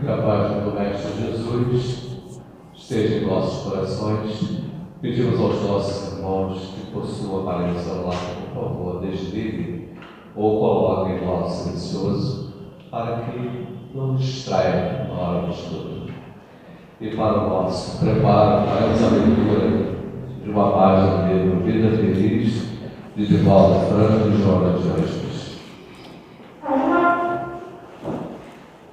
Que a paz do Mestre Jesus esteja em nossos corações. Pedimos aos nossos irmãos que, por sua aparelho celular, por favor, desliguem ou coloquem em modo silencioso para que não nos distraia na hora do estudo. E para o nosso preparo, faremos a leitura de uma página do livro Vida Feliz, de Divaldo Franco e Joana de Anjos.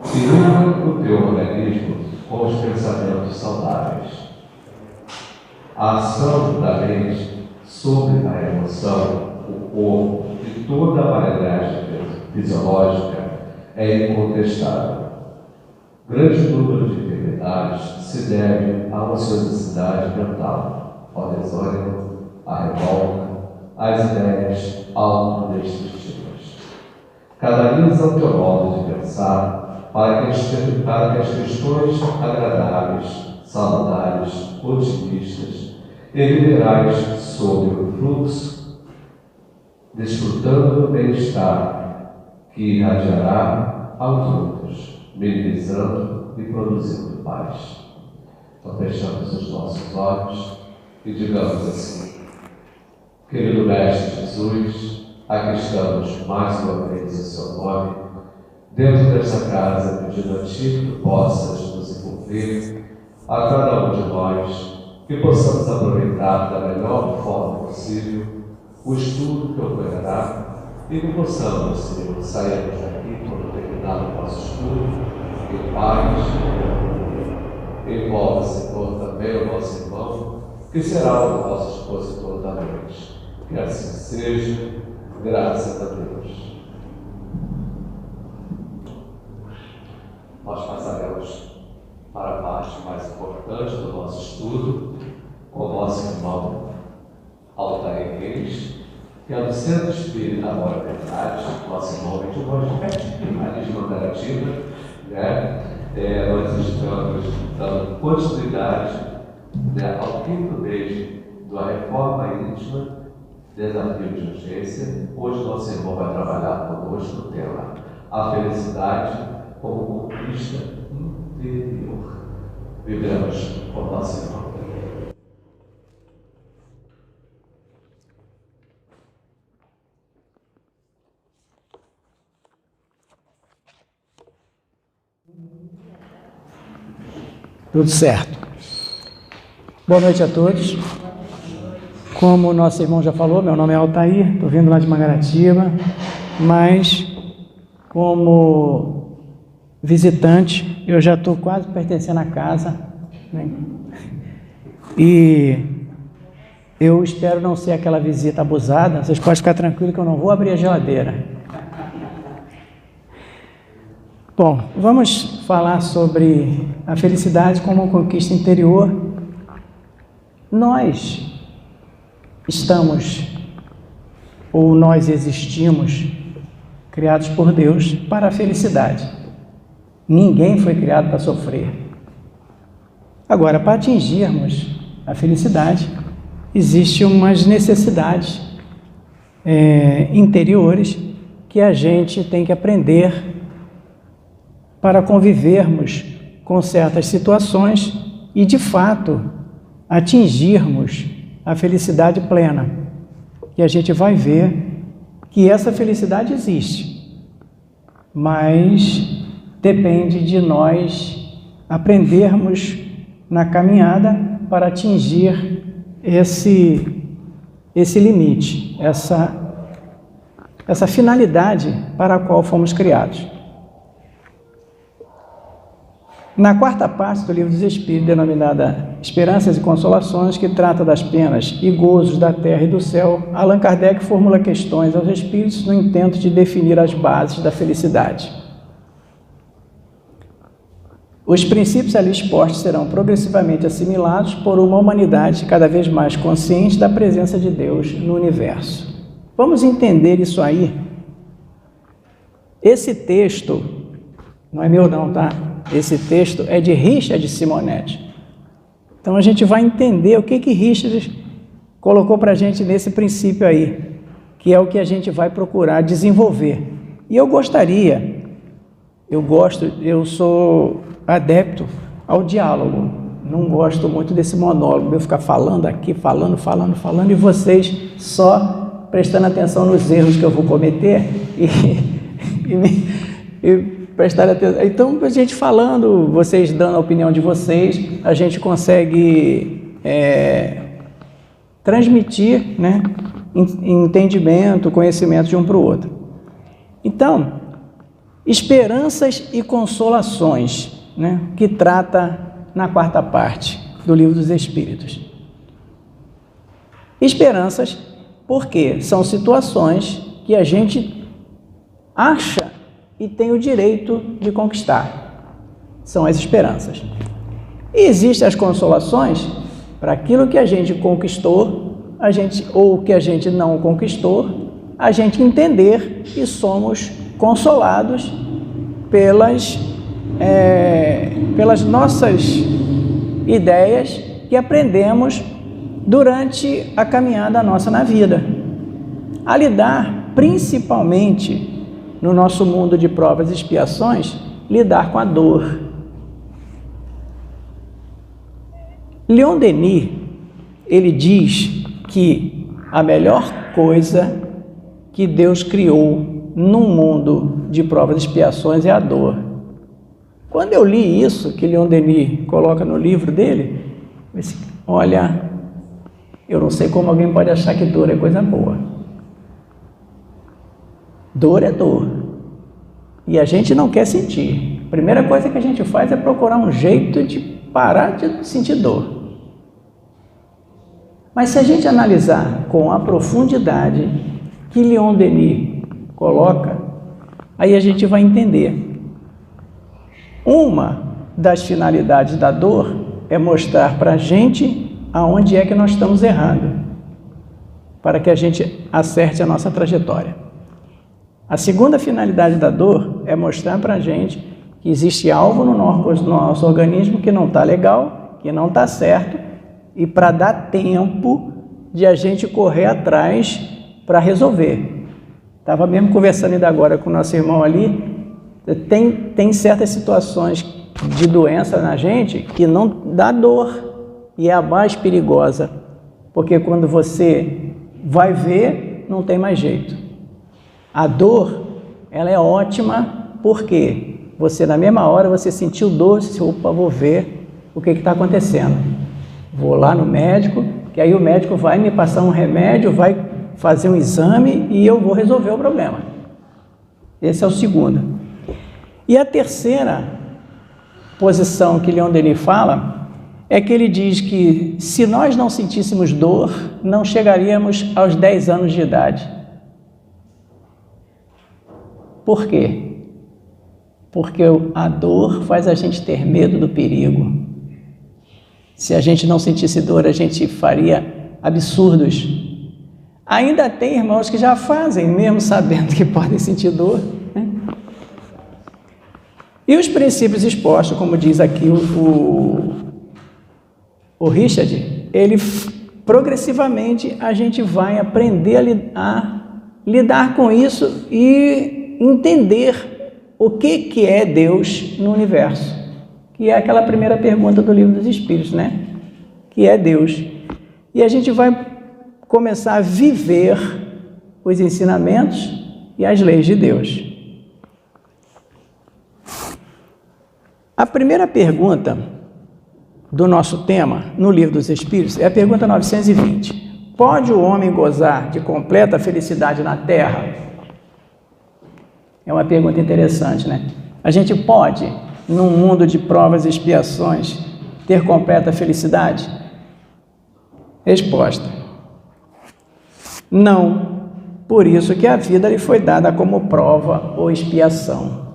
Segura o teu organismo com os pensamentos saudáveis. A ação da mente sobre a emoção, o corpo e toda a malandragem fisiológica é incontestável. Grande número de enfermidades se deve à ociosidade mental, ao desânimo, à revolta, às ideias autodestrutivas. Canaliza o teu modo de pensar para que as questões agradáveis, saludares, otimistas e liberais sobre o fluxo, desfrutando do bem-estar que irradiará aos outros, minimizando e produzindo paz. Então fechamos os nossos olhos e digamos assim: querido Mestre Jesus, aqui estamos mais uma vez em seu nome, dentro desta casa, pedindo a Ti que possas nos envolver, a cada um de nós, que possamos aproveitar da melhor forma possível o estudo que ocorrerá e que possamos, Senhor, sairmos daqui quando terminar o nosso estudo em paz e harmonia. Envolva, Senhor, também o nosso irmão, que será o nosso expositor da noite. Que assim seja, graças a Deus. Nós passaremos para a parte mais importante do nosso estudo com o nosso irmão Altair Reis, que é do Centro Espírita Amor e Verdade, nosso irmão de hoje, Marisma Operativa, né? Nós estamos dando continuidade, né, ao quinto mês da Reforma Íntima, Desafio de Urgência. Hoje nosso irmão vai trabalhar conosco no tema a felicidade como conquista interior. Vivemos com o nosso irmão. Tudo certo. Boa noite a todos. Como o nosso irmão já falou, meu nome é Altair, estou vindo lá de Mangaratiba, mas como visitante, eu já estou quase pertencendo à casa, né? E eu espero não ser aquela visita abusada. Vocês podem ficar tranquilos que eu não vou abrir a geladeira. Bom, vamos falar sobre a felicidade como uma conquista interior. Nós estamos, ou nós existimos, criados por Deus para a felicidade. Ninguém foi criado para sofrer. Agora, para atingirmos a felicidade, existem umas necessidades interiores que a gente tem que aprender para convivermos com certas situações e, de fato, atingirmos a felicidade plena. E a gente vai ver que essa felicidade existe, mas depende de nós aprendermos na caminhada para atingir esse limite, essa finalidade para a qual fomos criados. Na quarta parte do Livro dos Espíritos, denominada Esperanças e Consolações, que trata das penas e gozos da terra e do céu, Allan Kardec formula questões aos espíritos no intento de definir as bases da felicidade. Os princípios ali expostos serão progressivamente assimilados por uma humanidade cada vez mais consciente da presença de Deus no universo. Vamos entender isso aí. Esse texto, não é meu não, tá? Esse texto é de Richard Simonetti. Então a gente vai entender o que Richard colocou para a gente nesse princípio aí, que é o que a gente vai procurar desenvolver. E eu gostaria eu sou adepto ao diálogo. Não gosto muito desse monólogo, de eu ficar falando aqui, falando, e vocês só prestando atenção nos erros que eu vou cometer e prestar atenção. Então, a gente falando, vocês dando a opinião de vocês, a gente consegue transmitir, né, entendimento, conhecimento de um para o outro. Então, esperanças e consolações, né, que trata na quarta parte do Livro dos Espíritos. Esperanças, porque são situações que a gente acha e tem o direito de conquistar. São as esperanças. E existem as consolações para aquilo que a gente conquistou, ou que a gente não conquistou, a gente entender que somos consolados pelas nossas ideias que aprendemos durante a caminhada nossa na vida, a lidar principalmente no nosso mundo de provas e expiações, lidar com a dor. Leon Denis, ele diz que a melhor coisa que Deus criou num mundo de provas e expiações é a dor. Quando eu li isso, que Leon Denis coloca no livro dele, eu disse, olha, eu não sei como alguém pode achar que dor é coisa boa. Dor é dor. E a gente não quer sentir. A primeira coisa que a gente faz é procurar um jeito de parar de sentir dor. Mas se a gente analisar com a profundidade que Leon Denis coloca, aí a gente vai entender. Uma das finalidades da dor é mostrar para a gente aonde é que nós estamos errando, para que a gente acerte a nossa trajetória. A segunda finalidade da dor é mostrar para a gente que existe algo no nosso organismo que não está legal, que não está certo, e para dar tempo de a gente correr atrás para resolver. Estava mesmo conversando ainda agora com o nosso irmão ali. Tem certas situações de doença na gente que não dá dor e é a mais perigosa, porque quando você vai ver, não tem mais jeito. A dor, ela é ótima porque você, na mesma hora, você sentiu dor, você disse, opa, vou ver o que está acontecendo. Vou lá no médico, que aí o médico vai me passar um remédio, vai fazer um exame e eu vou resolver o problema. Esse é o segundo. E a terceira posição que Leon Denis fala é que ele diz que se nós não sentíssemos dor, não chegaríamos aos 10 anos de idade. Por quê? Porque a dor faz a gente ter medo do perigo. Se a gente não sentisse dor, a gente faria absurdos. Ainda tem irmãos que já fazem, mesmo sabendo que podem sentir dor, né? E os princípios expostos, como diz aqui o Richard, ele progressivamente a gente vai aprender a lidar com isso e entender o que é Deus no universo, que é aquela primeira pergunta do Livro dos Espíritos, né? Que é Deus. E a gente vai começar a viver os ensinamentos e as leis de Deus. A primeira pergunta do nosso tema no Livro dos Espíritos é a pergunta 920. Pode o homem gozar de completa felicidade na Terra? É uma pergunta interessante, né? A gente pode, num mundo de provas e expiações, ter completa felicidade? Resposta: não. Por isso que a vida lhe foi dada como prova ou expiação.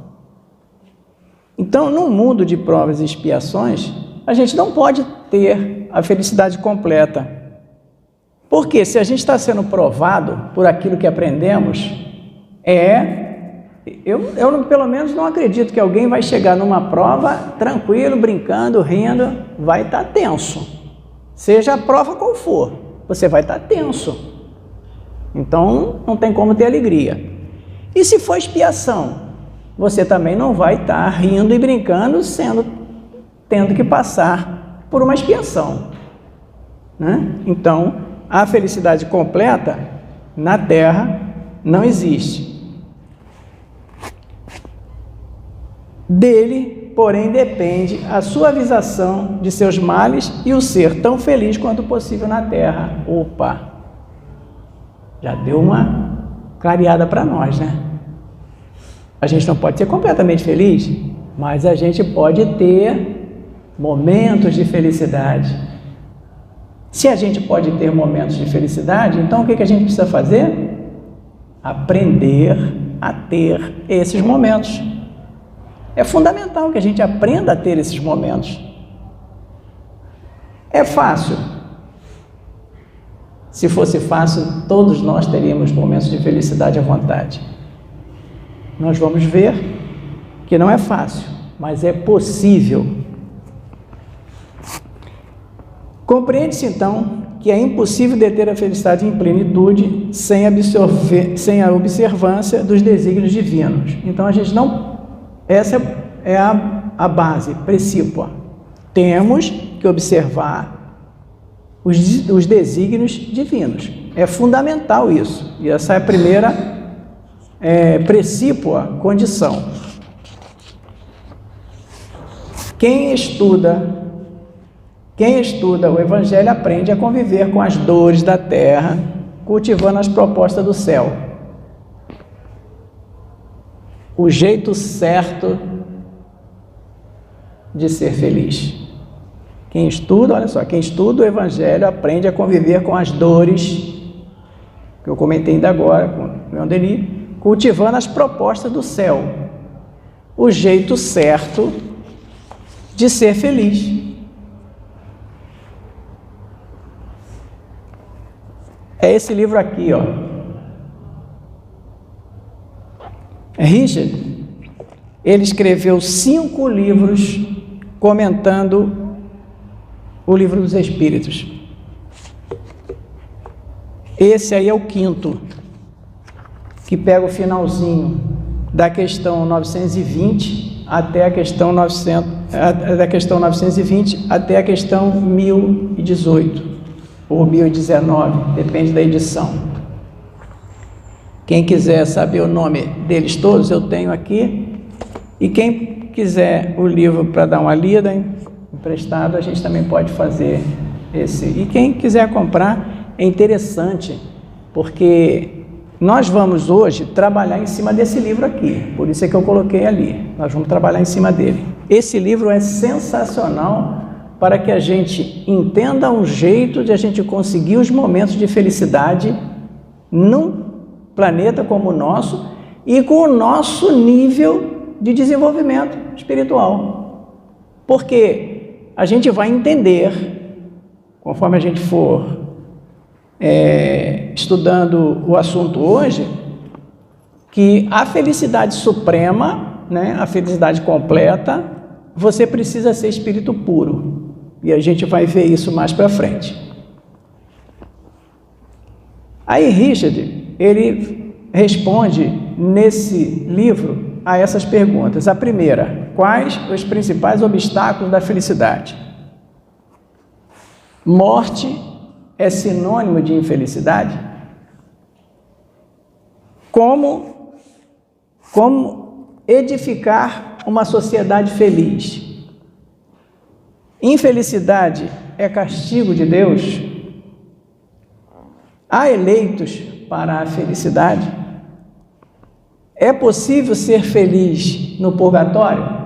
Então, num mundo de provas e expiações, a gente não pode ter a felicidade completa. Porque se a gente está sendo provado por aquilo que aprendemos, eu pelo menos não acredito que alguém vai chegar numa prova tranquilo, brincando, rindo, vai estar tenso. Seja a prova qual for, você vai estar tenso. Então, não tem como ter alegria. E se for expiação? você também não vai estar rindo e brincando, tendo que passar por uma expiação, né? Então, a felicidade completa na Terra não existe. Dele, porém, depende a suavização de seus males e o ser tão feliz quanto possível na Terra. Opa! Já deu uma clareada para nós, né? A gente não pode ser completamente feliz, mas a gente pode ter momentos de felicidade. Se a gente pode ter momentos de felicidade, então o que a gente precisa fazer? Aprender a ter esses momentos. É fundamental que a gente aprenda a ter esses momentos. É fácil? Se fosse fácil, todos nós teríamos momentos de felicidade à vontade. Nós vamos ver que não é fácil, mas é possível. Compreende-se, então, que é impossível deter a felicidade em plenitude sem a observância dos desígnios divinos. Então, a gente não... Essa é a base, princípio. Temos que observar os desígnios divinos. É fundamental isso. E essa é a primeira precípua condição. Quem estuda o Evangelho aprende a conviver com as dores da terra, cultivando as propostas do céu. O jeito certo de ser feliz. Quem estuda, olha só, quem estuda o Evangelho aprende a conviver com as dores, que eu comentei ainda agora com o Leon Denis, cultivando as propostas do céu. O jeito certo de ser feliz. É esse livro aqui, ó. Richard, ele escreveu 5 livros comentando o Livro dos Espíritos. Esse aí é o 5º, que pega o finalzinho da questão 920 até a questão 920 até a questão 1018 ou 1019, depende da edição. Quem quiser saber o nome deles todos, eu tenho aqui. E quem quiser o livro para dar uma lida emprestado, a gente também pode fazer esse. E quem quiser comprar, é interessante, porque nós vamos hoje trabalhar em cima desse livro aqui. Por isso é que eu coloquei ali. Nós vamos trabalhar em cima dele. Esse livro é sensacional para que a gente entenda um jeito de a gente conseguir os momentos de felicidade num planeta como o nosso e com o nosso nível de desenvolvimento espiritual. Porque a gente vai entender, conforme a gente for estudando o assunto hoje, que a felicidade suprema, né, a felicidade completa, você precisa ser espírito puro. E a gente vai ver isso mais para frente. Aí Richard, ele responde nesse livro a essas perguntas. A primeira: quais os principais obstáculos da felicidade? Morte é sinônimo de infelicidade? Como edificar uma sociedade feliz? Infelicidade é castigo de Deus? Há eleitos para a felicidade? É possível ser feliz no purgatório?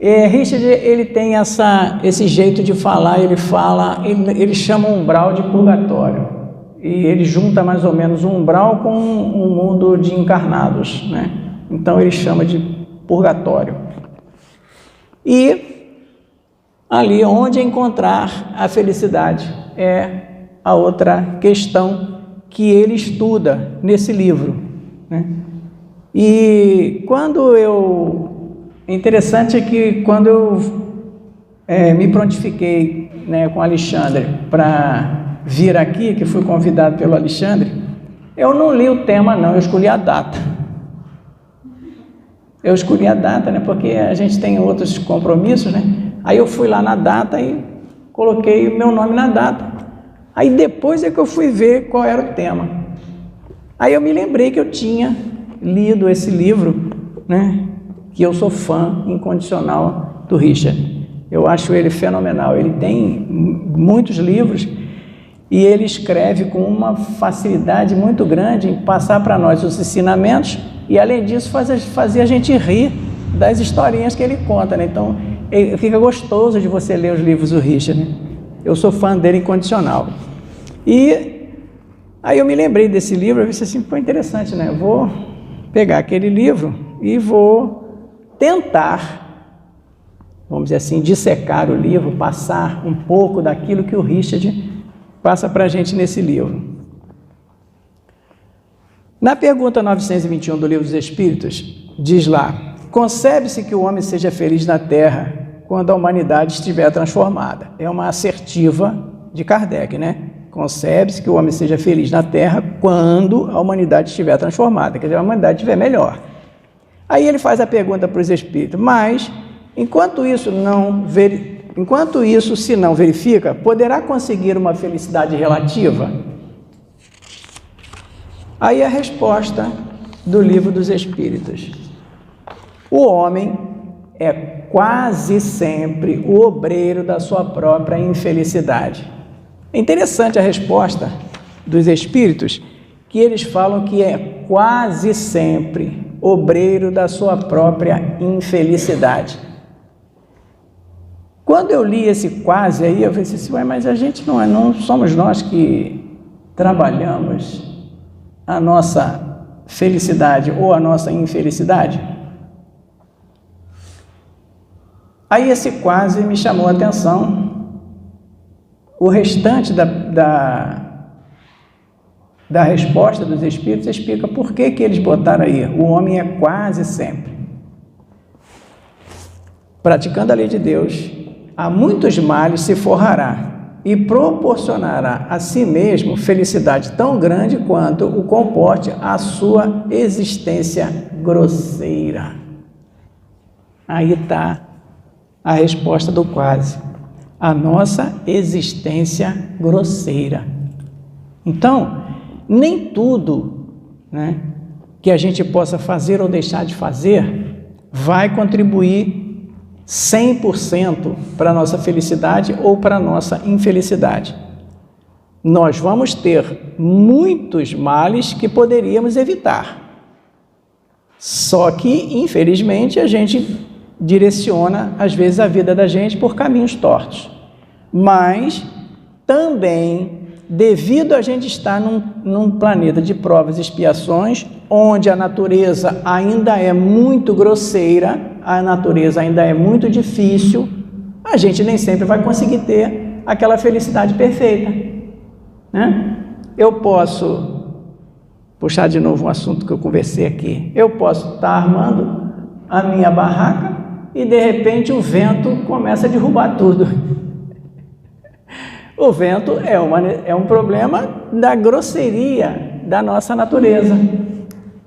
Richard, ele tem esse jeito de falar, ele chama um umbral de purgatório, e ele junta mais ou menos um umbral com um mundo de encarnados, né? Então ele chama de purgatório. E ali onde encontrar a felicidade é a outra questão que ele estuda nesse livro, né? E interessante é que quando eu me prontifiquei, né, com o Alexandre para vir aqui, que fui convidado pelo Alexandre, eu não li o tema não, eu escolhi a data. Eu escolhi a data, né? Porque a gente tem outros compromissos, né? Aí eu fui lá na data e coloquei o meu nome na data. Aí depois é que eu fui ver qual era o tema. Aí eu me lembrei que eu tinha lido esse livro, né? Que eu sou fã incondicional do Richard. Eu acho ele fenomenal. Ele tem muitos livros e ele escreve com uma facilidade muito grande em passar para nós os ensinamentos e, além disso, fazer a gente rir das historinhas que ele conta, né? Então, fica gostoso de você ler os livros do Richard, né? Eu sou fã dele incondicional. E aí eu me lembrei desse livro, eu disse assim, pô, interessante, né? Eu vou pegar aquele livro e vou tentar, vamos dizer assim, dissecar o livro, passar um pouco daquilo que o Richard passa para a gente nesse livro. Na pergunta 921 do Livro dos Espíritos, diz lá: concebe-se que o homem seja feliz na Terra quando a humanidade estiver transformada. É uma assertiva de Kardec, né? Concebe-se que o homem seja feliz na Terra quando a humanidade estiver transformada, quer dizer, a humanidade estiver melhor. Aí ele faz a pergunta para os Espíritos: mas, enquanto isso se não verifica, poderá conseguir uma felicidade relativa? Aí a resposta do Livro dos Espíritos: o homem é quase sempre o obreiro da sua própria infelicidade. É interessante a resposta dos Espíritos, que eles falam que é quase sempre obreiro da sua própria infelicidade. Quando eu li esse quase aí, eu pensei assim, mas a gente não somos nós que trabalhamos a nossa felicidade ou a nossa infelicidade? Aí esse quase me chamou a atenção. O restante da resposta dos Espíritos explica por que eles botaram aí, o homem é quase sempre. Praticando a lei de Deus, a muitos males se forrará e proporcionará a si mesmo felicidade tão grande quanto o comporte a sua existência grosseira. Aí está a resposta do quase. A nossa existência grosseira. Então, nem tudo, né, que a gente possa fazer ou deixar de fazer vai contribuir 100% para a nossa felicidade ou para a nossa infelicidade. Nós vamos ter muitos males que poderíamos evitar. Só que, infelizmente, a gente direciona, às vezes, a vida da gente por caminhos tortos. Mas, também, devido a gente estar num planeta de provas e expiações, onde a natureza ainda é muito grosseira, a natureza ainda é muito difícil, a gente nem sempre vai conseguir ter aquela felicidade perfeita, né? Eu posso puxar de novo um assunto que eu conversei aqui. Eu posso estar armando a minha barraca e, de repente, o vento começa a derrubar tudo. O vento é um problema da grosseria da nossa natureza.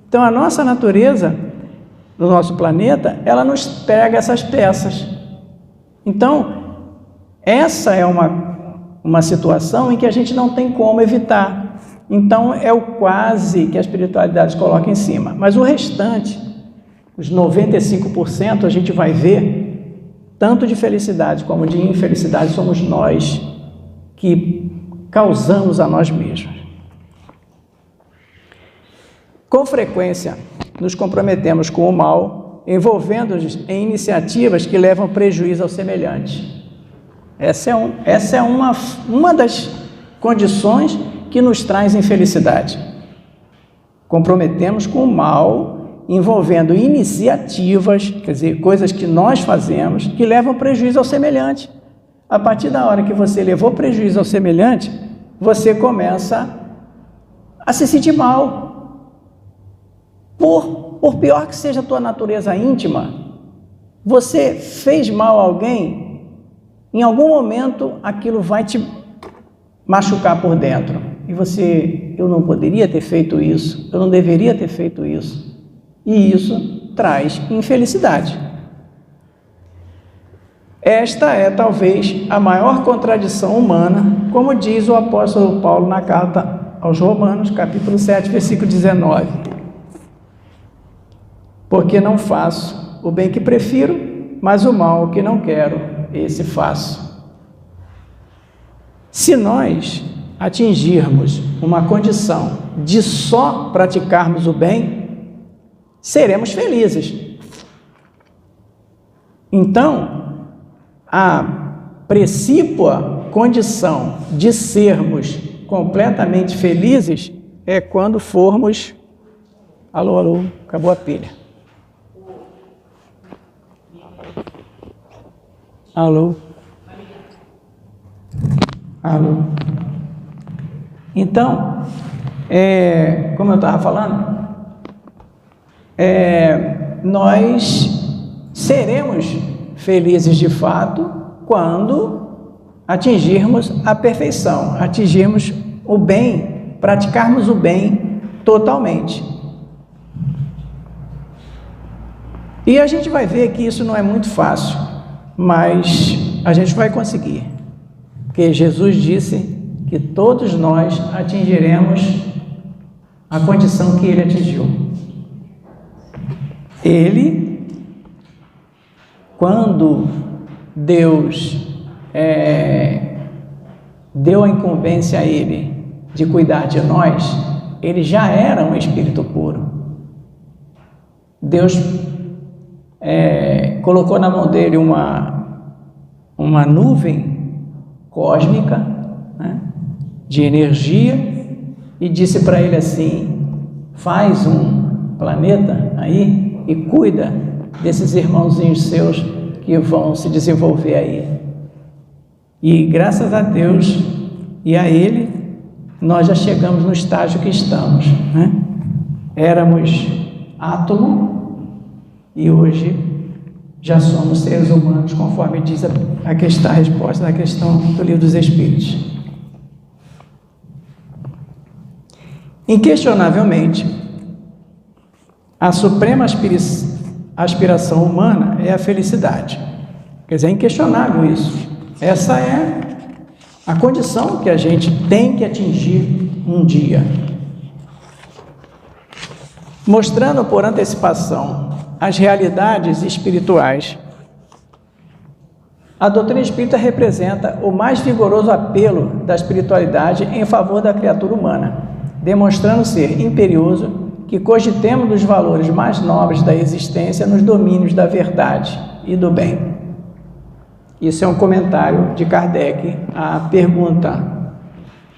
Então, a nossa natureza, no nosso planeta, ela nos pega essas peças. Então, essa é uma situação em que a gente não tem como evitar. Então, é o quase que a espiritualidade coloca em cima. Mas o restante, os 95%, a gente vai ver, tanto de felicidade como de infelicidade, somos nós que causamos a nós mesmos. Com frequência, nos comprometemos com o mal, envolvendo-nos em iniciativas que levam prejuízo ao semelhante. Essa é uma das condições que nos traz infelicidade. Comprometemos com o mal, envolvendo iniciativas, quer dizer, coisas que nós fazemos, que levam prejuízo ao semelhante. A partir da hora que você levou prejuízo ao semelhante, você começa a se sentir mal. Por pior que seja a tua natureza íntima, você fez mal a alguém, em algum momento aquilo vai te machucar por dentro. E você, eu não poderia ter feito isso, eu não deveria ter feito isso. E isso traz infelicidade. Esta é talvez a maior contradição humana, como diz o apóstolo Paulo na carta aos Romanos, capítulo 7, versículo 19. Porque não faço o bem que prefiro, mas o mal que não quero, esse faço. Se nós atingirmos uma condição de só praticarmos o bem, seremos felizes. Então, a precípua condição de sermos completamente felizes é quando formos... Alô, alô, acabou a pilha. Alô? Alô? Então, como eu estava falando, nós seremos felizes de fato quando atingirmos a perfeição, atingirmos o bem, praticarmos o bem totalmente. E a gente vai ver que isso não é muito fácil, mas a gente vai conseguir, porque Jesus disse que todos nós atingiremos a condição que ele atingiu. Ele, quando Deus deu a incumbência a ele de cuidar de nós, ele já era um espírito puro. Deus colocou na mão dele uma nuvem cósmica, né, de energia, e disse para ele assim: faz um planeta aí e cuida desses irmãozinhos seus que vão se desenvolver aí. E graças a Deus e a ele, nós já chegamos no estágio que estamos, né? Éramos átomo e hoje já somos seres humanos, conforme diz a resposta da questão do Livro dos Espíritos. Inquestionavelmente, a suprema aspiração humana é a felicidade. Quer dizer, é inquestionável isso. Essa é a condição que a gente tem que atingir um dia. Mostrando por antecipação as realidades espirituais, a doutrina espírita representa o mais vigoroso apelo da espiritualidade em favor da criatura humana, demonstrando ser imperioso que cogitemos dos valores mais nobres da existência nos domínios da verdade e do bem. Isso é um comentário de Kardec à pergunta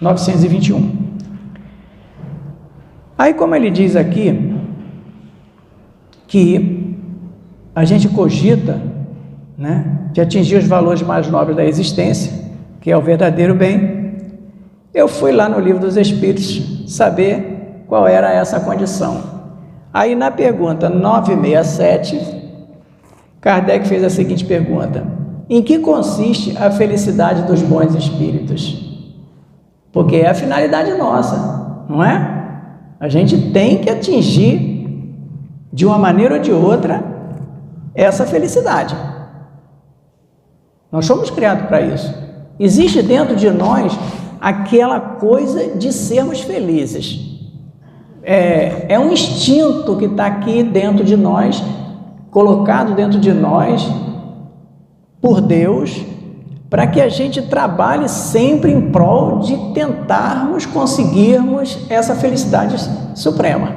921. Aí, como ele diz aqui, que a gente cogita, né, de atingir os valores mais nobres da existência, que é o verdadeiro bem, eu fui lá no Livro dos Espíritos saber qual era essa condição. Aí, na pergunta 967, Kardec fez a seguinte pergunta: em que consiste a felicidade dos bons espíritos? Porque é a finalidade nossa, não é? A gente tem que atingir, de uma maneira ou de outra, essa felicidade. Nós somos criados para isso. Existe dentro de nós aquela coisa de sermos felizes. É um instinto que está aqui dentro de nós, colocado dentro de nós por Deus, para que a gente trabalhe sempre em prol de tentarmos conseguirmos essa felicidade suprema,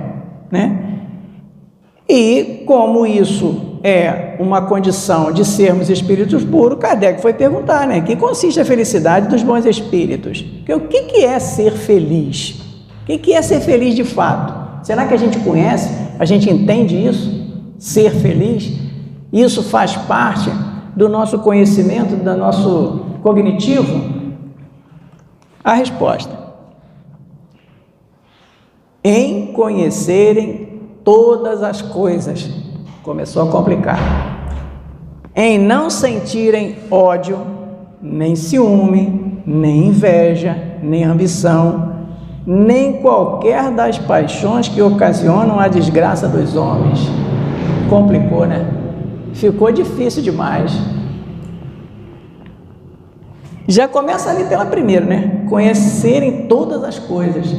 né? E como isso é uma condição de sermos espíritos puros, Kardec foi perguntar, né? Em que consiste a felicidade dos bons espíritos? Porque o que é ser feliz? O que é ser feliz de fato? Será que a gente conhece? A gente entende isso? Ser feliz? Isso faz parte do nosso conhecimento, do nosso cognitivo? A resposta: em conhecerem todas as coisas. Começou a complicar. Em não sentirem ódio, nem ciúme, nem inveja, nem ambição, nem qualquer das paixões que ocasionam a desgraça dos homens. complicou, né? Ficou difícil demais. Já começa ali pela primeira, né? Conhecerem todas as coisas.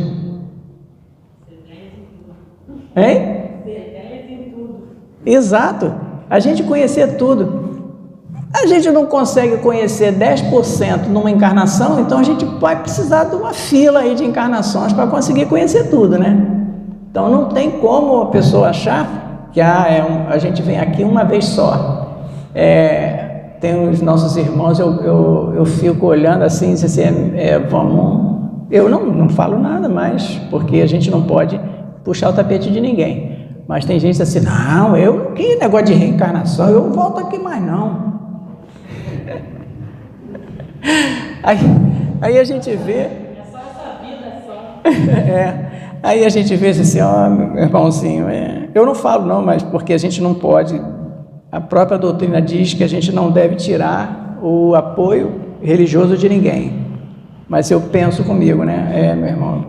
Hein? Exato. A gente conhecer tudo. A gente não consegue conhecer 10% numa encarnação, então a gente vai precisar de uma fila aí de encarnações para conseguir conhecer tudo, né? Então não tem como a pessoa achar que a gente vem aqui uma vez só. Tem os nossos irmãos, eu fico olhando assim, vamos... Eu não falo nada mais, porque a gente não pode puxar o tapete de ninguém. Mas tem gente assim, não, que negócio de reencarnação, eu não volto aqui mais não. Aí a gente vê... É só essa vida só. Aí a gente vê assim, meu irmãozinho, eu não falo não, mas porque a gente não pode... A própria doutrina diz que a gente não deve tirar o apoio religioso de ninguém. Mas eu penso comigo, né? Meu irmão,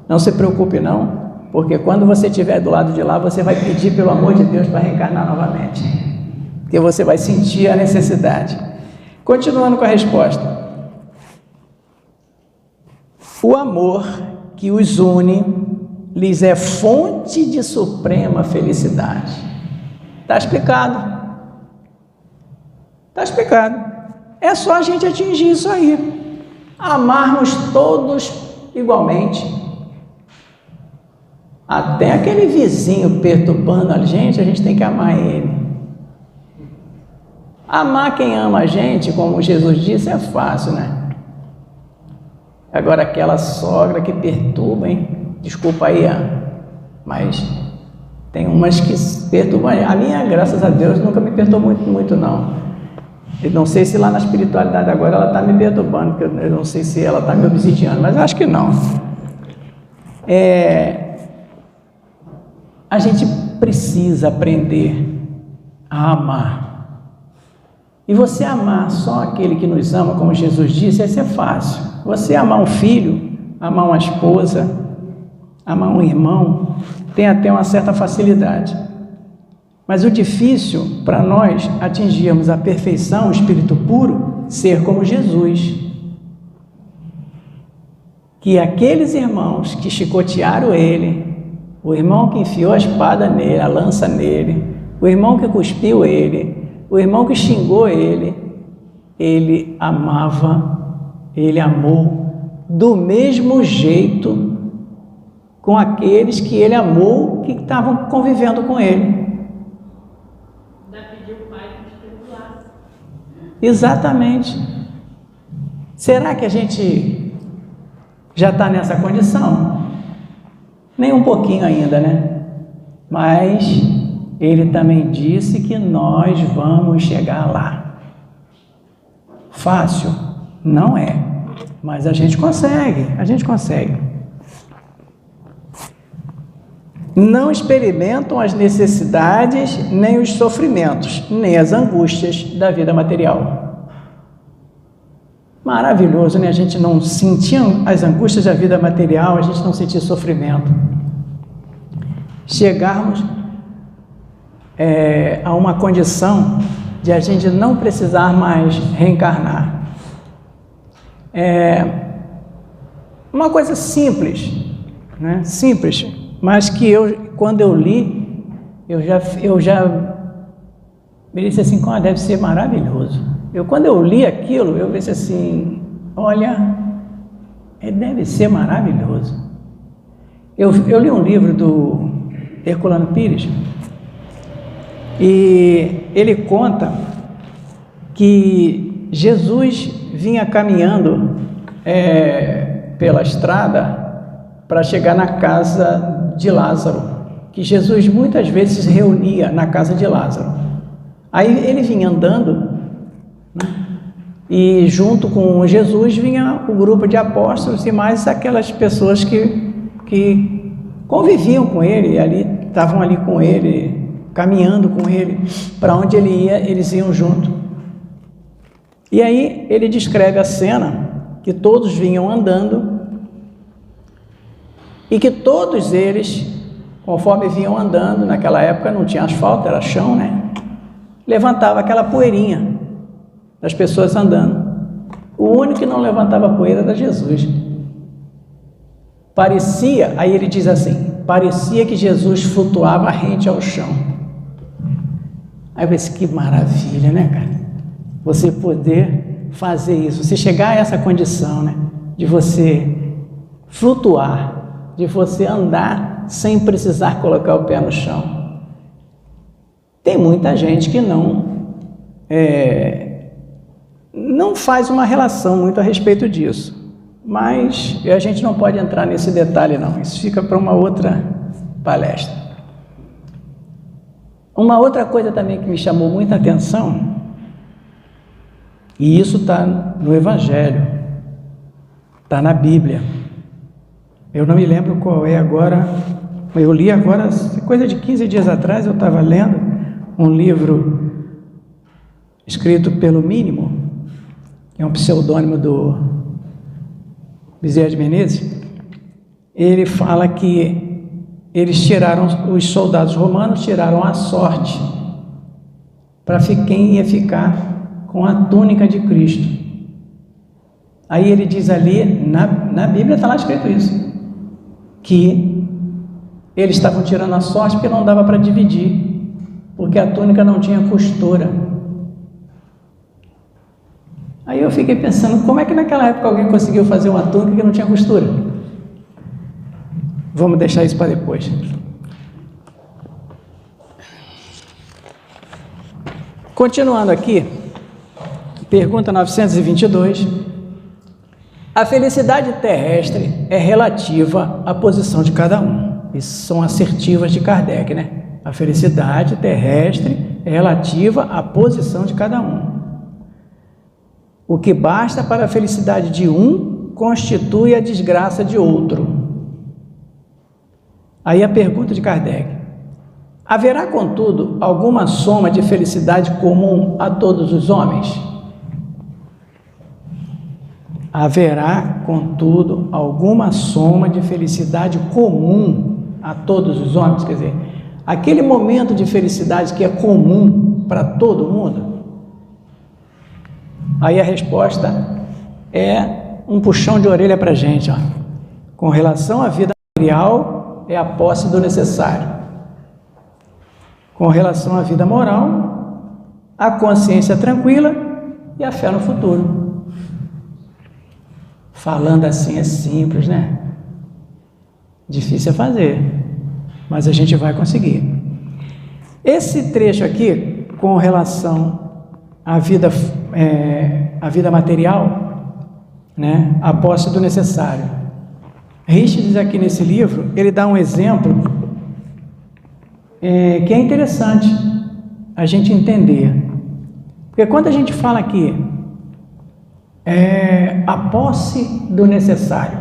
não se preocupe não, porque quando você estiver do lado de lá, você vai pedir pelo amor de Deus para reencarnar novamente. Porque você vai sentir a necessidade. Continuando com a resposta. O amor que os une lhes é fonte de suprema felicidade. Está explicado. Está explicado. É só a gente atingir isso aí. Amarmos todos igualmente. Até aquele vizinho perturbando a gente tem que amar ele. Amar quem ama a gente, como Jesus disse, é fácil, né? Agora aquela sogra que perturba, hein? Desculpa aí, mas tem umas que perturbam. A minha, graças a Deus, nunca me perturbou muito não. Eu não sei se lá na espiritualidade agora ela está me perturbando, porque eu não sei se ela está me obsidiando, mas acho que não. A gente precisa aprender a amar. E você amar só aquele que nos ama, como Jesus disse, isso é fácil. Você amar um filho, amar uma esposa, amar um irmão, tem até uma certa facilidade. Mas o difícil para nós atingirmos a perfeição, o espírito puro, ser como Jesus. Que aqueles irmãos que chicotearam ele, o irmão que enfiou a espada nele, a lança nele, o irmão que cuspiu ele, o irmão que xingou ele amava, ele amou do mesmo jeito com aqueles que ele amou, que estavam convivendo com ele. Ainda pediu o pai que perdoasse. Exatamente. Será que a gente já está nessa condição? Nem um pouquinho ainda, né? Mas ele também disse que nós vamos chegar lá. Fácil? Não é. Mas a gente consegue. Não experimentam as necessidades, nem os sofrimentos, nem as angústias da vida material. Maravilhoso, né? A gente não sentia as angústias da vida material, a gente não sentia sofrimento. Chegarmos a uma condição de a gente não precisar mais reencarnar. Uma coisa simples, né? Simples, mas que quando eu li, eu já me disse assim, deve ser maravilhoso. Quando eu li aquilo, eu disse assim, olha, deve ser maravilhoso. Eu li um livro do Herculano Pires, e ele conta que Jesus vinha caminhando pela estrada para chegar na casa de Lázaro, que Jesus muitas vezes se reunia na casa de Lázaro. Aí ele vinha andando, né? E junto com Jesus vinha o grupo de apóstolos e mais aquelas pessoas que conviviam com ele, estavam ali com ele, caminhando com ele, para onde ele ia, eles iam junto. E aí ele descreve a cena, que todos vinham andando, e que todos eles conforme vinham andando, naquela época não tinha asfalto, era chão, né? Levantava aquela poeirinha das pessoas andando. O único que não levantava poeira era Jesus. Parecia, aí ele diz assim, parecia que Jesus flutuava rente ao chão. Aí eu pensei, que maravilha, né, cara? Você poder fazer isso, você chegar a essa condição, né? De você flutuar, de você andar sem precisar colocar o pé no chão. Tem muita gente que não faz uma relação muito a respeito disso, mas a gente não pode entrar nesse detalhe não, isso fica para uma outra palestra. Uma outra coisa também que me chamou muita atenção, e isso está no Evangelho, está na Bíblia, eu não me lembro qual é agora, eu li agora, coisa de 15 dias atrás, eu estava lendo um livro escrito pelo Mínimo, que é um pseudônimo do Bezerra de Menezes. Ele fala que eles os soldados romanos tiraram a sorte para quem ia ficar com a túnica de Cristo. Aí ele diz ali, na Bíblia está lá escrito isso, que eles estavam tirando a sorte porque não dava para dividir, porque a túnica não tinha costura. Aí eu fiquei pensando, como é que naquela época alguém conseguiu fazer uma túnica que não tinha costura? Vamos deixar isso para depois. Continuando aqui, pergunta 922. A felicidade terrestre é relativa à posição de cada um. Isso são assertivas de Kardec, né? A felicidade terrestre é relativa à posição de cada um. O que basta para a felicidade de um constitui a desgraça de outro. Aí a pergunta de Kardec: haverá, contudo, alguma soma de felicidade comum a todos os homens? Haverá, contudo, alguma soma de felicidade comum a todos os homens? Quer dizer, aquele momento de felicidade que é comum para todo mundo? Aí a resposta é um puxão de orelha para a gente, ó. Com relação à vida material, é a posse do necessário. Com relação à vida moral, a consciência tranquila e a fé no futuro. Falando assim é simples, né? Difícil é fazer, mas a gente vai conseguir. Esse trecho aqui, com relação à vida material, né? A posse do necessário. Richards, aqui nesse livro, ele dá um exemplo que é interessante a gente entender. Porque quando a gente fala aqui, a posse do necessário.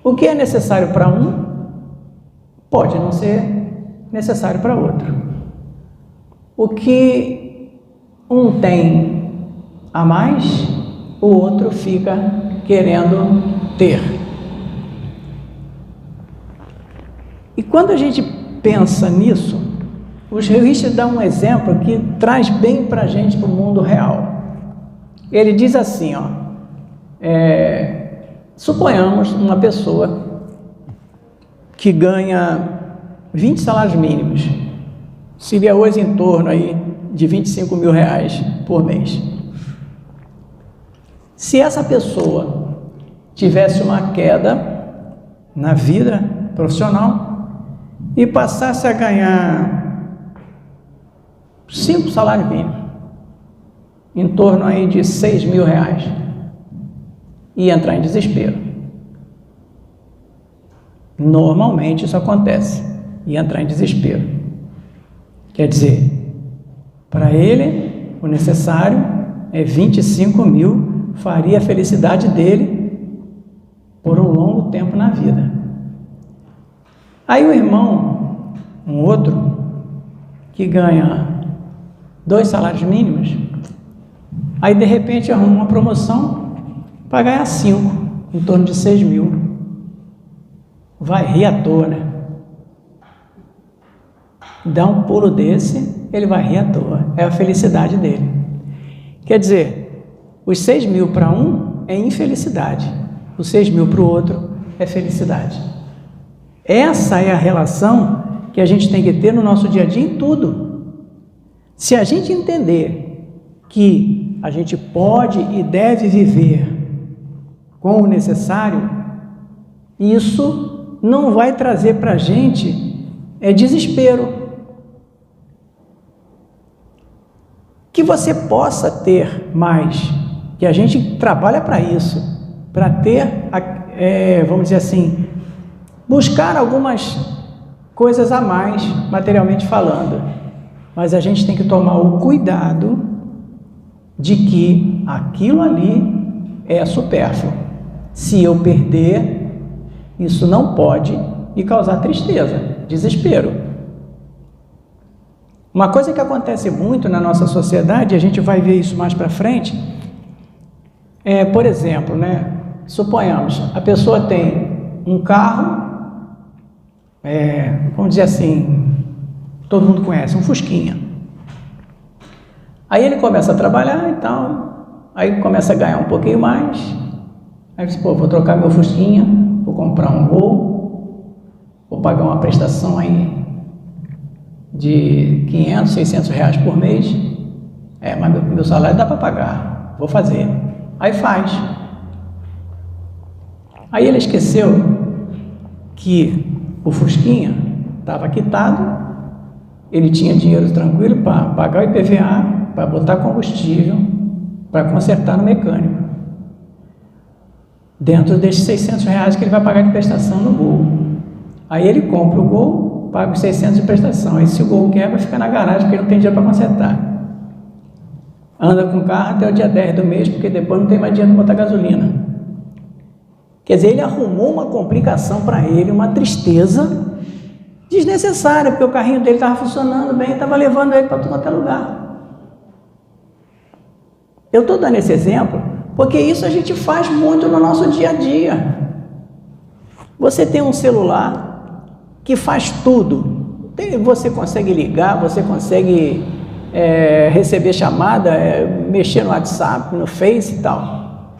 O que é necessário para um, pode não ser necessário para outro. O que um tem a mais, o outro fica querendo ter. E quando a gente pensa nisso, o Richard dá um exemplo que traz bem para a gente, para o mundo real. Ele diz assim, ó, suponhamos uma pessoa que ganha 20 salários mínimos, seria hoje em torno aí de 25 mil reais por mês. Se essa pessoa tivesse uma queda na vida profissional e passasse a ganhar 5 salários mínimos, em torno aí de 6 mil reais, e entrar em desespero. Normalmente isso acontece, e entrar em desespero. Quer dizer, para ele, o necessário é 25 mil, faria a felicidade dele por um longo tempo na vida. Aí o irmão, um outro, que ganha 2 salários mínimos, aí de repente arruma uma promoção para ganhar 5, em torno de 6 mil. vai rir à toa, né? Dá um pulo desse, ele vai rir à toa. É a felicidade dele. Quer dizer, os 6.000 para um é infelicidade, os 6.000 para o outro é felicidade. Essa é a relação que a gente tem que ter no nosso dia a dia em tudo. Se a gente entender que a gente pode e deve viver com o necessário, isso não vai trazer para a gente desespero. Que você possa ter mais, que a gente trabalha para isso, para ter, vamos dizer assim, buscar algumas coisas a mais, materialmente falando, mas a gente tem que tomar o cuidado de que aquilo ali é supérfluo. Se eu perder, isso não pode me causar tristeza, desespero. Uma coisa que acontece muito na nossa sociedade, a gente vai ver isso mais para frente, por exemplo, né? Suponhamos, a pessoa tem um carro, vamos dizer assim, todo mundo conhece, um Fusquinha. Aí ele começa a trabalhar e tal, aí começa a ganhar um pouquinho mais, aí diz, pô, vou trocar meu Fusquinha, vou comprar um Gol, vou pagar uma prestação aí de 500, 600 reais por mês, mas meu salário dá para pagar, vou fazer. Aí faz. Aí ele esqueceu que o Fusquinha estava quitado, ele tinha dinheiro tranquilo para pagar o IPVA, para botar combustível, para consertar no mecânico. Dentro desses 600 reais que ele vai pagar de prestação no Gol. Aí ele compra o Gol, paga os 600 de prestação. Aí se o Gol quebra, fica na garagem, porque ele não tem dinheiro para consertar. Anda com o carro até o dia 10 do mês, porque depois não tem mais dinheiro para botar gasolina. Quer dizer, ele arrumou uma complicação para ele, uma tristeza desnecessária, porque o carrinho dele estava funcionando bem, estava levando ele para todo qualquer lugar. Eu estou dando esse exemplo porque isso a gente faz muito no nosso dia a dia. Você tem um celular que faz tudo. Você consegue ligar, você consegue receber chamada, mexer no WhatsApp, no Face e tal.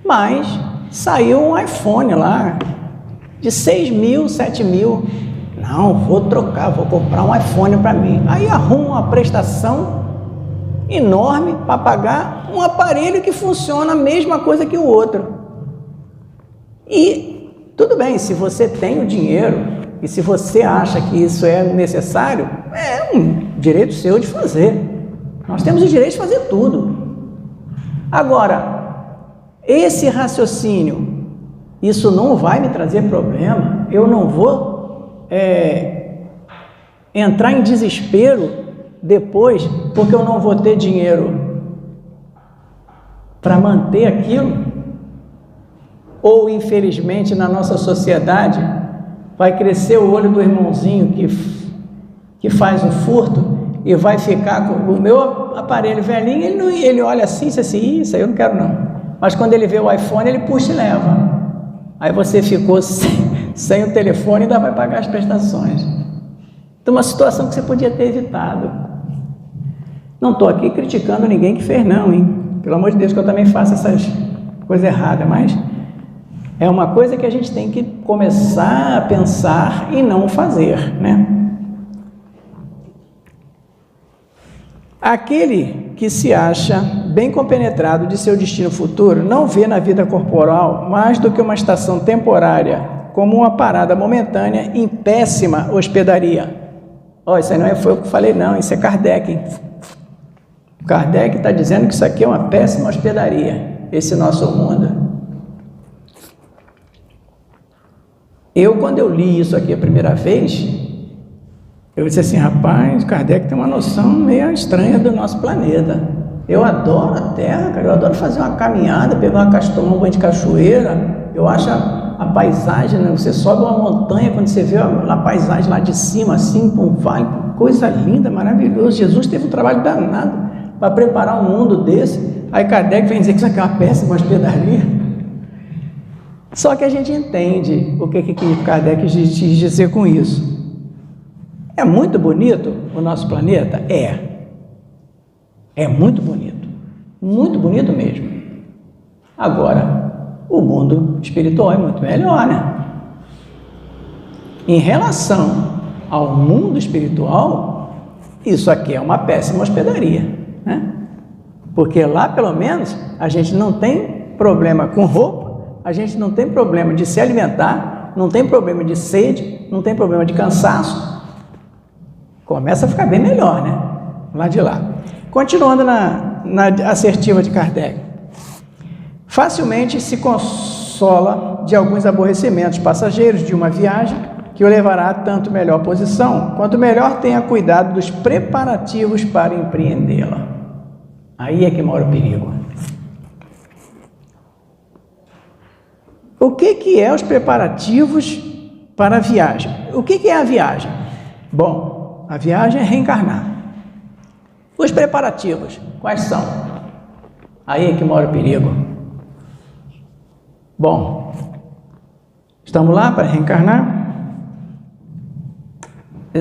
Mas saiu um iPhone lá de 6.000, 7.000. Não, vou trocar, vou comprar um iPhone para mim. Aí arruma uma prestação enorme para pagar um aparelho que funciona a mesma coisa que o outro. E tudo bem, se você tem o dinheiro e se você acha que isso é necessário, é um direito seu de fazer. Nós temos o direito de fazer tudo. Agora, esse raciocínio, isso não vai me trazer problema, eu não vou entrar em desespero depois, porque eu não vou ter dinheiro para manter aquilo, ou infelizmente na nossa sociedade vai crescer o olho do irmãozinho que faz o furto e vai ficar com o meu aparelho velhinho, ele olha assim, diz assim, isso aí eu não quero não, mas quando ele vê o iPhone ele puxa e leva, aí você ficou sem o telefone e ainda vai pagar as prestações. Então uma situação que você podia ter evitado. Não estou aqui criticando ninguém que fez não, hein? Pelo amor de Deus, que eu também faço essas coisas erradas, mas é uma coisa que a gente tem que começar a pensar e não fazer, né? Aquele que se acha bem compenetrado de seu destino futuro não vê na vida corporal mais do que uma estação temporária, como uma parada momentânea em péssima hospedaria. Isso aí não foi o que eu falei não, isso é Kardec, hein? Kardec está dizendo que isso aqui é uma péssima hospedaria, esse nosso mundo. Quando eu li isso aqui a primeira vez, eu disse assim, rapaz, Kardec tem uma noção meio estranha do nosso planeta. Eu adoro a Terra, cara, eu adoro fazer uma caminhada, pegar tomar um banho de cachoeira, eu acho a paisagem, né? Você sobe uma montanha, quando você vê a paisagem lá de cima, assim, para um vale, coisa linda, maravilhoso. Jesus teve um trabalho danado para preparar um mundo desse. Aí Kardec vem dizer que isso aqui é uma péssima hospedaria. Só que a gente entende o que Kardec quis dizer com isso. É muito bonito o nosso planeta? É muito bonito mesmo. Agora, o mundo espiritual é muito melhor, né? Em relação ao mundo espiritual, isso aqui é uma péssima hospedaria, né? Porque lá, pelo menos, a gente não tem problema com roupa, a gente não tem problema de se alimentar, não tem problema de sede, não tem problema de cansaço. Começa a ficar bem melhor, né? Lá de lá. Continuando na assertiva de Kardec. Facilmente se consola de alguns aborrecimentos passageiros de uma viagem que o levará a tanto melhor posição, quanto melhor tenha cuidado dos preparativos para empreendê-la. Aí é que mora o perigo. O que é os preparativos para a viagem? O que é a viagem? Bom, a viagem é reencarnar. Os preparativos, quais são? Aí é que mora o perigo. Bom, estamos lá para reencarnar?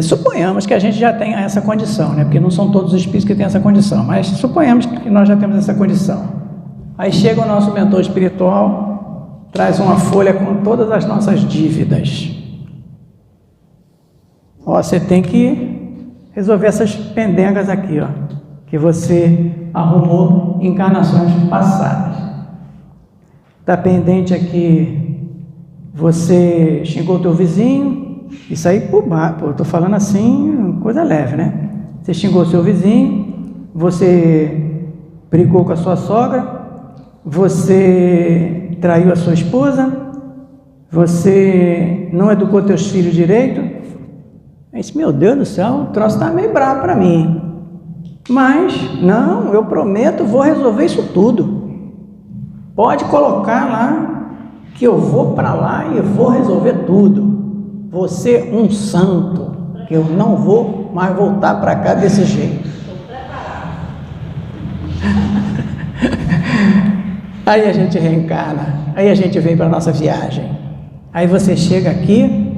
Suponhamos que a gente já tenha essa condição, né? Porque não são todos os espíritos que têm essa condição, mas suponhamos que nós já temos essa condição. Aí chega o nosso mentor espiritual, traz uma folha com todas as nossas dívidas. Ó, você tem que resolver essas pendengas aqui, ó, que você arrumou em encarnações passadas. Está pendente aqui, você xingou o teu vizinho. Isso aí, pô, estou falando assim, coisa leve, né? Você xingou o seu vizinho, você brigou com a sua sogra, você traiu a sua esposa, você não educou teus filhos direito. Eu disse, meu Deus do céu, o troço está meio bravo para mim. Mas, não, eu prometo, vou resolver isso tudo. Pode colocar lá, que eu vou para lá e vou resolver tudo. Você um santo, que eu não vou mais voltar para cá desse jeito. Aí a gente reencarna, aí a gente vem para a nossa viagem. Aí você chega aqui,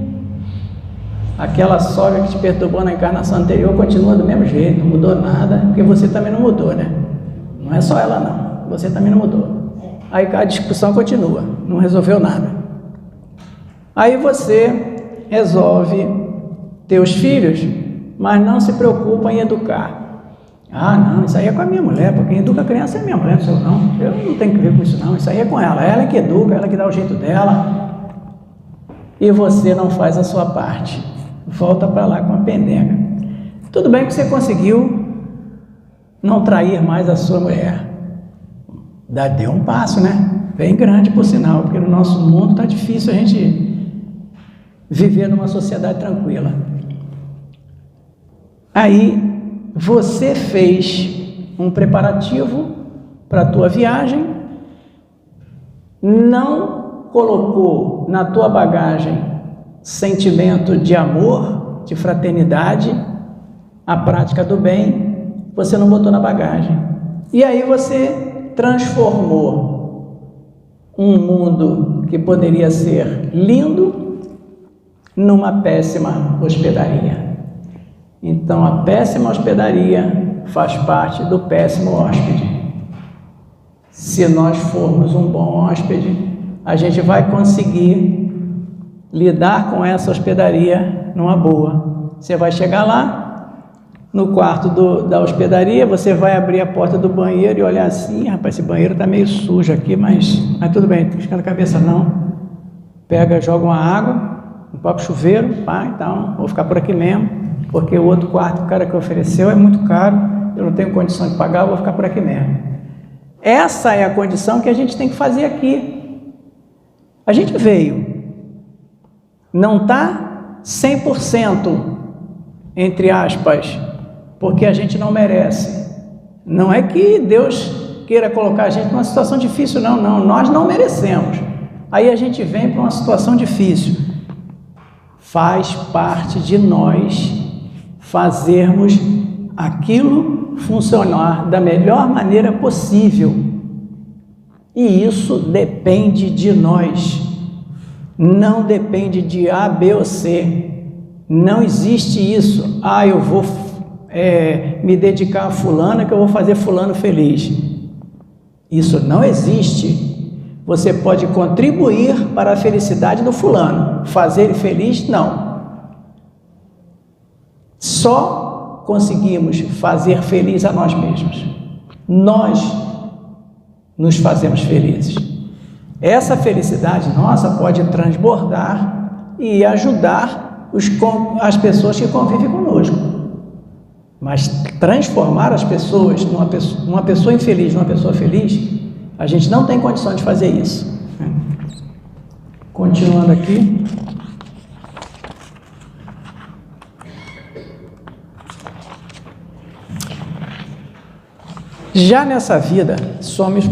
aquela sogra que te perturbou na encarnação anterior continua do mesmo jeito, não mudou nada, porque você também não mudou, né? Não é só ela não, você também não mudou. Aí a discussão continua, não resolveu nada. Aí você resolve ter os filhos, mas não se preocupa em educar. Ah, não, isso aí é com a minha mulher, porque quem educa a criança é minha mulher, não. Eu não tenho que ver com isso não, isso aí é com ela que educa, ela que dá o jeito dela. E você não faz a sua parte, volta para lá com a pendenga. Tudo bem que você conseguiu não trair mais a sua mulher. Deu um passo, né? Bem grande, por sinal, porque no nosso mundo está difícil a gente viver numa sociedade tranquila. Aí você fez um preparativo para a tua viagem, não colocou na tua bagagem sentimento de amor, de fraternidade, a prática do bem, você não botou na bagagem. E aí você transformou um mundo que poderia ser lindo numa péssima hospedaria. Então a péssima hospedaria faz parte do péssimo hóspede. Se nós formos um bom hóspede, a gente vai conseguir lidar com essa hospedaria numa boa. Você vai chegar lá, no quarto da hospedaria, você vai abrir a porta do banheiro e olhar assim, rapaz, esse banheiro está meio sujo aqui, mas tudo bem, não tem que ficar na cabeça não. Pega, joga uma água, um próprio chuveiro, então vou ficar por aqui mesmo, porque o outro quarto, o cara que ofereceu é muito caro, eu não tenho condição de pagar, eu vou ficar por aqui mesmo. Essa é a condição que a gente tem que fazer aqui. A gente veio, não está 100%, entre aspas, porque a gente não merece. Não é que Deus queira colocar a gente numa situação difícil, não, nós não merecemos. Aí a gente vem para uma situação difícil. Faz parte de nós fazermos aquilo funcionar da melhor maneira possível. E isso depende de nós. não depende de A, B ou C. Não existe isso. Eu vou me dedicar a fulano que eu vou fazer fulano feliz. Isso não existe. Você pode contribuir para a felicidade do fulano. Fazer ele feliz, não. Só conseguimos fazer feliz a nós mesmos. Nós nos fazemos felizes. Essa felicidade nossa pode transbordar e ajudar as pessoas que convivem conosco. Mas transformar as pessoas, uma pessoa infeliz numa pessoa feliz, a gente não tem condição de fazer isso. Continuando aqui. Já nessa vida, somos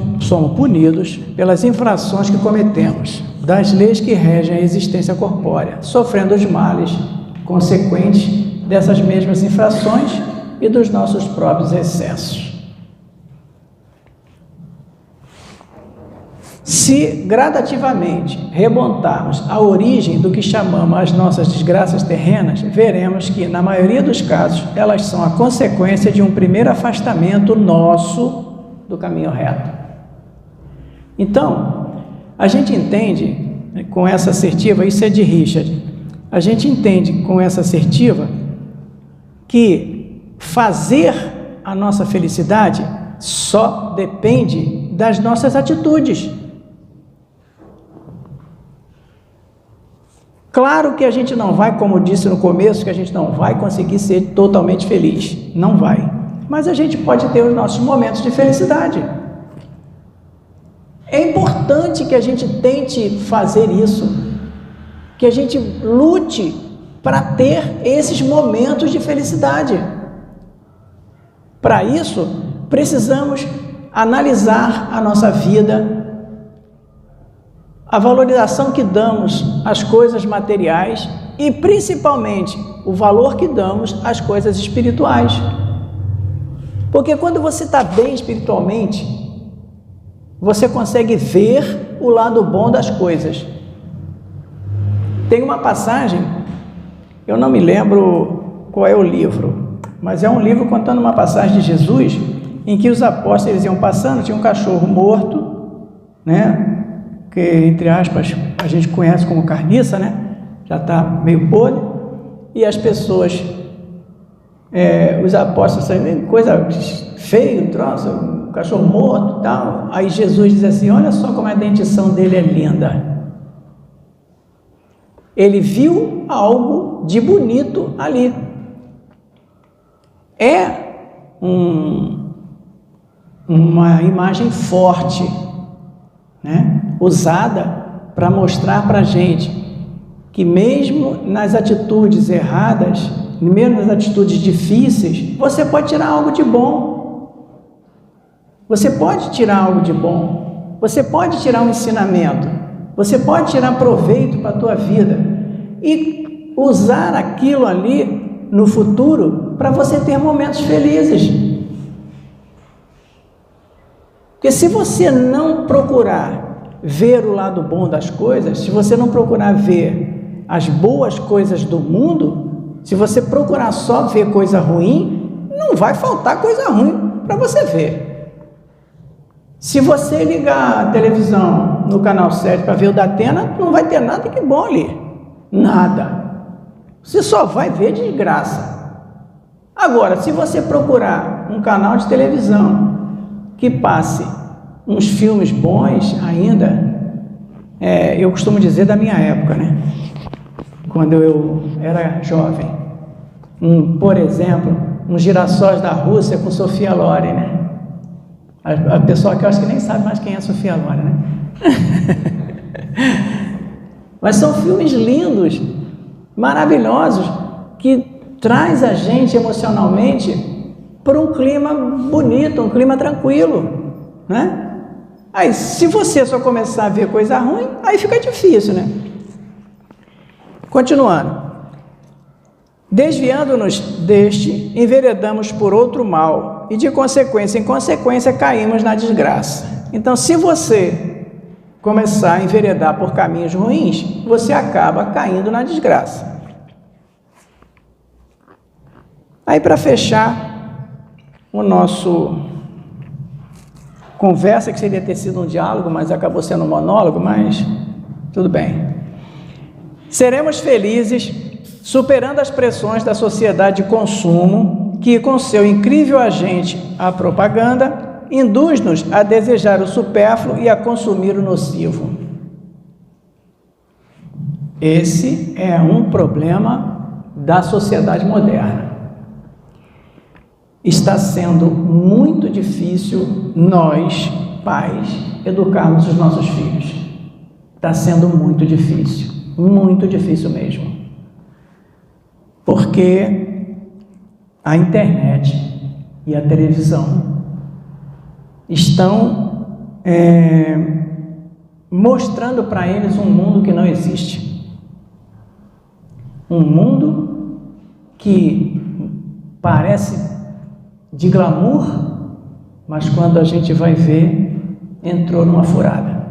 punidos pelas infrações que cometemos, das leis que regem a existência corpórea, sofrendo os males consequentes dessas mesmas infrações e dos nossos próprios excessos. Se gradativamente remontarmos à origem do que chamamos as nossas desgraças terrenas, veremos que, na maioria dos casos, elas são a consequência de um primeiro afastamento nosso do caminho reto. Então, a gente entende com essa assertiva, isso é de Richard, a gente entende com essa assertiva que fazer a nossa felicidade só depende das nossas atitudes. Claro que a gente não vai, como disse no começo, que a gente não vai conseguir ser totalmente feliz. Não vai. Mas a gente pode ter os nossos momentos de felicidade. É importante que a gente tente fazer isso, que a gente lute para ter esses momentos de felicidade. Para isso, precisamos analisar a nossa vida, a valorização que damos às coisas materiais e, principalmente, o valor que damos às coisas espirituais. Porque quando você está bem espiritualmente, você consegue ver o lado bom das coisas. Tem uma passagem, eu não me lembro qual é o livro, mas é um livro contando uma passagem de Jesus em que os apóstolos iam passando, tinha um cachorro morto, né? Que, entre aspas, a gente conhece como carniça, né? Já está meio podre, e as pessoas, os apóstolos, coisa feia, troço, um cachorro morto e tal. Aí Jesus diz assim: olha só como a dentição dele é linda. Ele viu algo de bonito ali. É uma imagem forte, né? Usada para mostrar para a gente que mesmo nas atitudes erradas, mesmo nas atitudes difíceis, você pode tirar algo de bom. Você pode tirar algo de bom. Você pode tirar um ensinamento. Você pode tirar proveito para a tua vida e usar aquilo ali no futuro para você ter momentos felizes. Porque se você não procurar ver o lado bom das coisas, se você não procurar ver as boas coisas do mundo, se você procurar só ver coisa ruim, não vai faltar coisa ruim para você ver. Se você ligar a televisão no canal 7 para ver o da Atena, não vai ter nada que bom ali. Nada. Você só vai ver desgraça. Agora, se você procurar um canal de televisão que passe uns filmes bons ainda, eu costumo dizer da minha época, né? Quando eu era jovem. Por exemplo, uns Girassóis da Rússia com Sofia Loren, né? A pessoa que eu acho que nem sabe mais quem é Sofia Loren, né? Mas são filmes lindos, maravilhosos, que traz a gente emocionalmente para um clima bonito, um clima tranquilo, né? Aí, se você só começar a ver coisa ruim, aí fica difícil, né? Continuando. Desviando-nos deste, enveredamos por outro mal e, de consequência em consequência, caímos na desgraça. Então, se você começar a enveredar por caminhos ruins, você acaba caindo na desgraça. Aí, para fechar o nosso conversa, que seria ter sido um diálogo, mas acabou sendo um monólogo, mas tudo bem. Seremos felizes superando as pressões da sociedade de consumo, que com seu incrível agente, a propaganda, induz-nos a desejar o supérfluo e a consumir o nocivo. Esse é um problema da sociedade moderna. Está sendo muito difícil nós, pais, educarmos os nossos filhos. Está sendo muito difícil mesmo. Porque a internet e a televisão estão mostrando para eles um mundo que não existe. Um mundo que parece de glamour, mas quando a gente vai ver, entrou numa furada.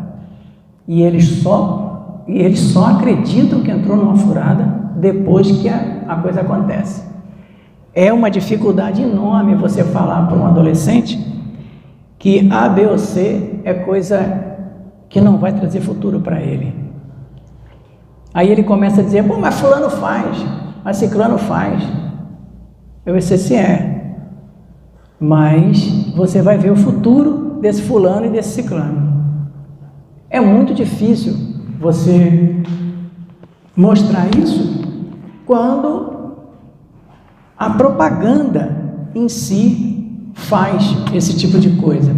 E eles só acreditam que entrou numa furada depois que a coisa acontece. É uma dificuldade enorme você falar para um adolescente que A, B ou C é coisa que não vai trazer futuro para ele. Aí ele começa a dizer, mas fulano faz, mas ciclano faz. Eu disse assim, mas você vai ver o futuro desse fulano e desse ciclano. É muito difícil você mostrar isso quando a propaganda em si faz esse tipo de coisa.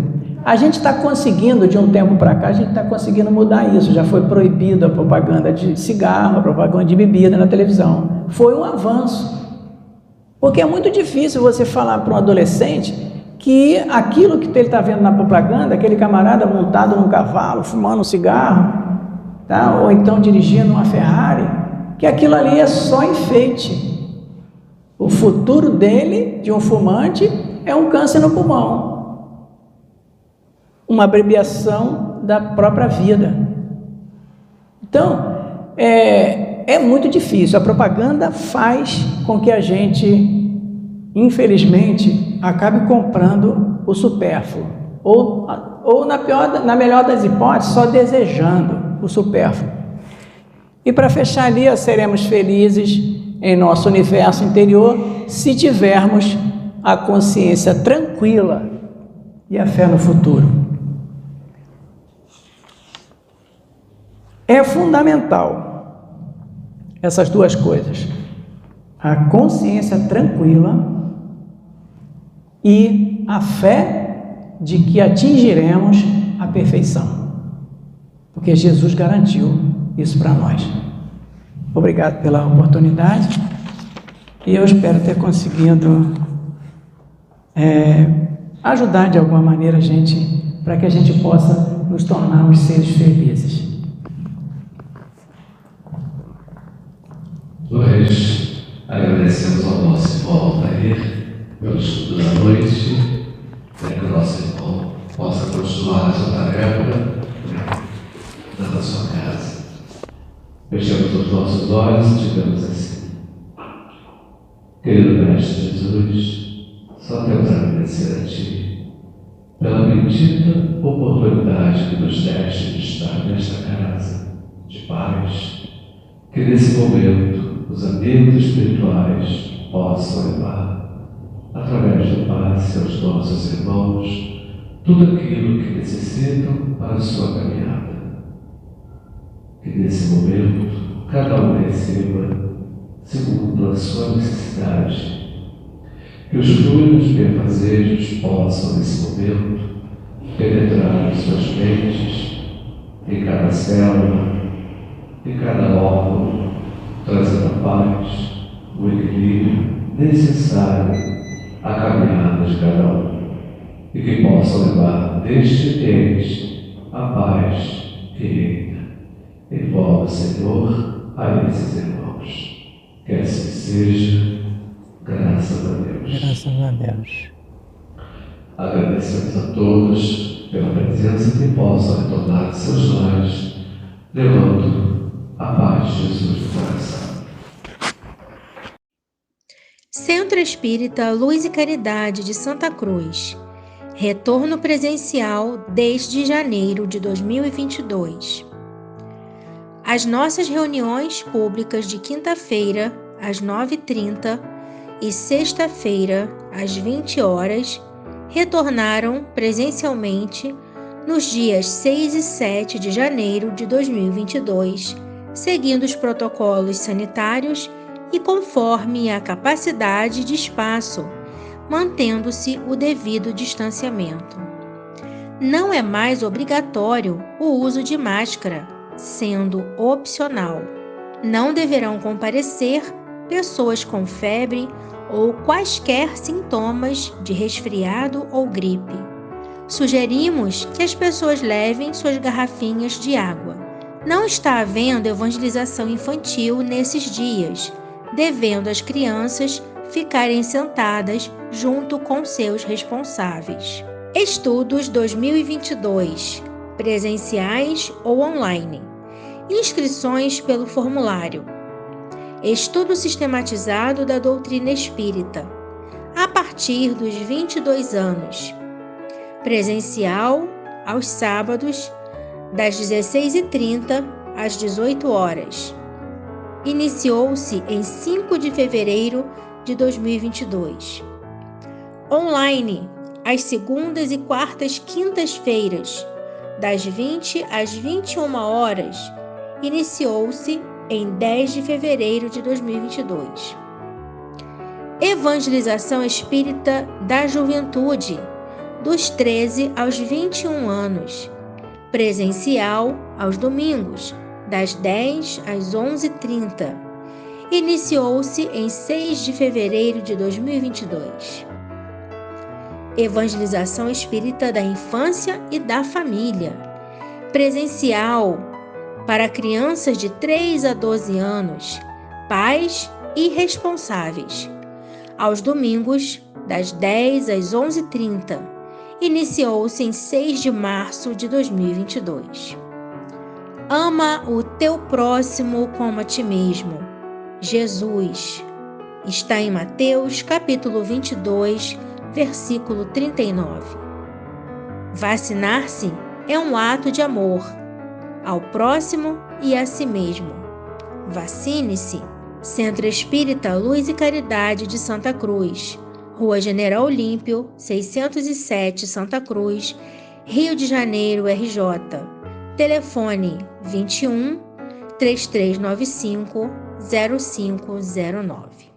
A gente está conseguindo, de um tempo para cá, a gente está conseguindo mudar isso. Já foi proibido a propaganda de cigarro, a propaganda de bebida na televisão. Foi um avanço. Porque é muito difícil você falar para um adolescente que aquilo que ele está vendo na propaganda, aquele camarada montado num cavalo, fumando um cigarro, tá? Ou então dirigindo uma Ferrari, que aquilo ali é só enfeite. O futuro dele, de um fumante, é um câncer no pulmão, uma abreviação da própria vida. Então, é muito difícil. A propaganda faz com que a gente, infelizmente, acabe comprando o supérfluo, ou na melhor das hipóteses, só desejando o supérfluo. E para fechar ali, seremos felizes em nosso universo interior se tivermos a consciência tranquila e a fé no futuro. É fundamental essas duas coisas, a consciência tranquila e a fé de que atingiremos a perfeição, porque Jesus garantiu isso para nós. Obrigado pela oportunidade e eu espero ter conseguido ajudar de alguma maneira a gente, para que a gente possa nos tornarmos seres felizes. Nós agradecemos ao nosso irmão Altair pelo estudo da noite, para que o nosso irmão possa continuar a sua tarefa na sua casa. Fechamos os nossos olhos e digamos assim: querido Mestre Jesus, só temos a agradecer a Ti pela bendita oportunidade que nos deste de estar nesta casa de paz, que nesse momento os amigos espirituais possam levar, através do passe aos nossos irmãos, tudo aquilo que necessitam para a sua caminhada. Que nesse momento cada um receba segundo a sua necessidade. Que os fluidos benfazejos possam, nesse momento, penetrar em suas mentes, em cada célula, em cada órgão, trazendo a paz, o equilíbrio necessário à caminhada de cada um, e que possam levar deste ente a paz que reina. Envolve, Senhor, a esses irmãos. Que assim seja, graças a Deus. Graças a Deus. Agradecemos a todos pela presença que possam retornar de seus lares, levando a paz de Jesus no coração. Centro Espírita Luz e Caridade de Santa Cruz. Retorno presencial desde janeiro de 2022. As nossas reuniões públicas de quinta-feira, às 9h30, e sexta-feira, às 20 horas, retornaram presencialmente nos dias 6 e 7 de janeiro de 2022, seguindo os protocolos sanitários e conforme a capacidade de espaço, mantendo-se o devido distanciamento. Não é mais obrigatório o uso de máscara, sendo opcional. Não deverão comparecer pessoas com febre ou quaisquer sintomas de resfriado ou gripe. Sugerimos que as pessoas levem suas garrafinhas de água. Não está havendo evangelização infantil nesses dias, devendo as crianças ficarem sentadas junto com seus responsáveis. Estudos 2022, presenciais ou online. Inscrições pelo formulário. Estudo sistematizado da doutrina espírita, a partir dos 22 anos. Presencial, aos sábados, das 16h30 às 18 horas. Iniciou-se em 5 de fevereiro de 2022. Online, às segundas e quartas quintas-feiras, das 20 às 21 horas. Iniciou-se em 10 de fevereiro de 2022. Evangelização Espírita da Juventude, dos 13 aos 21 anos. Presencial, aos domingos, das 10 às 11h30. Iniciou-se em 6 de fevereiro de 2022. Evangelização Espírita da Infância e da Família. Presencial, para crianças de 3 a 12 anos, pais e responsáveis. Aos domingos, das 10 às 11h30. Iniciou-se em 6 de março de 2022. Ama o teu próximo como a ti mesmo. Jesus. Está em Mateus, capítulo 22, versículo 39. Vacinar-se é um ato de amor ao próximo e a si mesmo. Vacine-se. Centro Espírita Luz e Caridade de Santa Cruz, Rua General Olímpio, 607, Santa Cruz, Rio de Janeiro, RJ. Telefone 21 3395 0509.